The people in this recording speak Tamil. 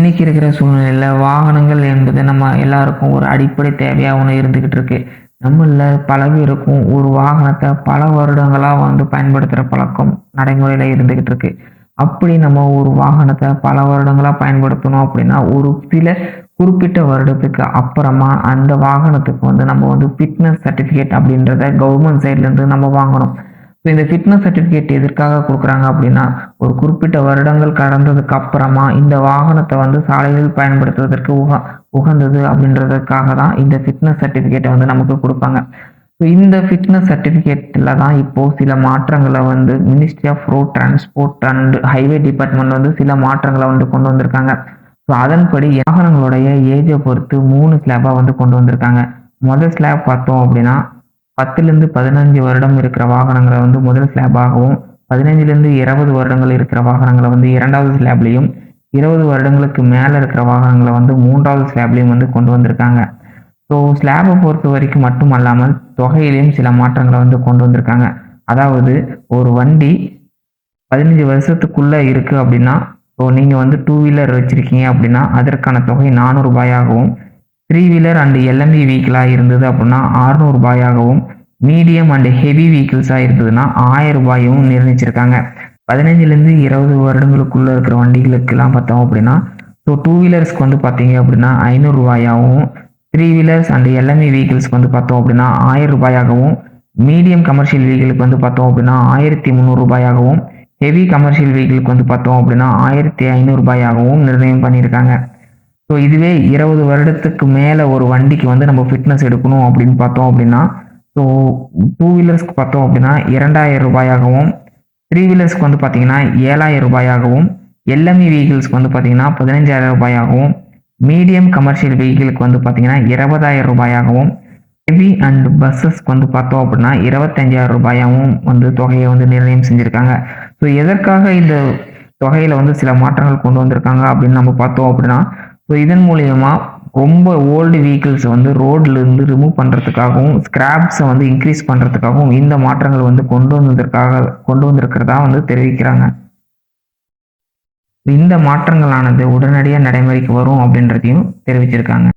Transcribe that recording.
இன்னைக்கு இருக்கிற சூழ்நிலையில வாகனங்கள் என்பது நம்ம எல்லாருக்கும் ஒரு அடிப்படை தேவையா ஒண்ணு இருந்துகிட்டு இருக்கு. நம்மள பல பேருக்கும் ஒரு வாகனத்த பல வருடங்களா பயன்படுத்துற பழக்கம் நடைமுறையில இருந்துகிட்டு இருக்கு. அப்படி நம்ம ஒரு வாகனத்த பல வருடங்களா பயன்படுத்தணும் அப்படின்னா, ஒரு சில குறிப்பிட்ட வருடத்துக்கு அப்புறமா அந்த வாகனத்துக்கு நம்ம ஃபிட்னஸ் சர்டிஃபிகேட் அப்படின்றத கவர்மெண்ட் சைட்ல இருந்து நம்ம வாங்கணும். ஸோ இந்த ஃபிட்னஸ் சர்டிஃபிகேட் எதற்காக குடுக்குறாங்க அப்படின்னா, ஒரு குறிப்பிட்ட வருடங்கள் கடந்ததுக்கு அப்புறமா இந்த வாகனத்த சாலையில் பயன்படுத்துவதற்கு உகந்தது அப்படின்றதுக்காக தான் இந்த ஃபிட்னஸ் சர்டிஃபிகேட்ட நமக்கு குடுப்பாங்க. ஸோ இந்த ஃபிட்னஸ் சர்டிஃபிகேட்ல தான் இப்போ சில மாற்றங்கள Ministry of Road Transport and Highway Department சில மாற்றங்கள கொண்டு வந்திருக்காங்க. ஸோ அதன்படி வாகனங்களுடைய ஏஜ பொறுத்து 3 ஸ்லாபா கொண்டு வந்திருக்காங்க. முதல் ஸ்லாப் பார்த்தோம் அப்படின்னா 10லிருந்து 15 வருடம் இருக்கிற வாகனங்கள முதல் ஸ்லாபாகவும், 15லிருந்து 20 வருடங்கள் இருக்கிற வாகனங்கள 2வது ஸ்லாப்லயும், 20 வருடங்களுக்கு மேல இருக்கிற வாகனங்கள 3வது ஸ்லாப்லயும் கொண்டு வந்திருக்காங்க. ஸோ ஸ்லாப பொறுத்த வரைக்கும் மட்டும் அல்லாமல் தொகையிலும் சில மாற்றங்கள கொண்டு வந்திருக்காங்க. அதாவது ஒரு வண்டி 15 வருஷத்துக்குள்ள இருக்கு அப்படின்னா, ஸோ நீங்க 2 வீலர் வச்சிருக்கீங்க அப்படின்னா அதற்கான தொகை ரூ. 400ஆகவும், 3 வீலர் அண்ட் எல்எம்வி வெஹிக்கிளா இருந்தது அப்படின்னா ரூ. 600ஆகவும், மீடியம் அண்ட் ஹெவி வெஹிக்கிள்ஸா இருந்ததுன்னா ரூ. 1000 நிர்ணயிச்சிருக்காங்க. 15லிருந்து 20 வருடங்களுக்குள்ள இருக்கிற வண்டிகளுக்கெல்லாம் பார்த்தோம் அப்படின்னா, ஸோ 2 வீலர்ஸ்க்கு பார்த்தீங்க அப்படின்னா ரூ. 500ஆகவும், 3 வீலர்ஸ் அண்ட் எல்எம்வி வெஹிக்கிள்ஸ்க்கு பார்த்தோம் அப்படின்னா ரூ. 1000ஆகவும், மீடியம் கமர்ஷியல் வெஹிக்கிளுக்கு பார்த்தோம் அப்படின்னா ரூ. 1300ஆகவும், ஹெவி கமர்ஷியல் வெஹிக்கிளுக்கு பார்த்தோம் அப்படின்னா ரூ. 1500ஆகவும் நிர்ணயம் பண்ணியிருக்காங்க. ஸோ இதுவே 20 வருடத்துக்கு மேல ஒரு வண்டிக்கு நம்ம ஃபிட்னஸ் எடுக்கணும் அப்படின்னு பார்த்தோம் அப்படின்னா, ஸோ 2 வீலர்ஸ்க்கு பார்த்தோம் அப்படின்னா ரூ. 2000ஆகவும், 3 வீலர்ஸ்க்கு பார்த்தீங்கன்னா ரூ. 7000ஆகவும், எல்எம்இ வெஹிக்கிள்ஸ்க்கு பார்த்தீங்கன்னா ரூ. 15,000ஆகவும், மீடியம் கமர்ஷியல் வெஹிக்கிளுக்கு பார்த்தீங்கன்னா ரூ. 20,000ஆகவும், ஹெவி அண்ட் பஸ்ஸஸ்க்கு பார்த்தோம் அப்படின்னா ரூ. 25,000ஆகவும் தொகையை நிர்ணயம் செஞ்சிருக்காங்க. ஸோ எதற்காக இந்த தொகையில சில மாற்றங்கள் கொண்டு வந்திருக்காங்க அப்படின்னு நம்ம பார்த்தோம் அப்படின்னா, ஸோ இதன் மூலியமா ரொம்ப ஓல்டு வெஹிக்கிள்ஸ் ரோட்ல இருந்து ரிமூவ் பண்றதுக்காகவும், ஸ்கிராப்ஸை இன்க்ரீஸ் பண்றதுக்காகவும் இந்த மாற்றங்கள் கொண்டு வந்திருக்கிறதா தெரிவிக்கிறாங்க. இந்த மாற்றங்களானது உடனடியாக நடைமுறைக்கு வரும் அப்படின்றதையும் தெரிவிச்சிருக்காங்க.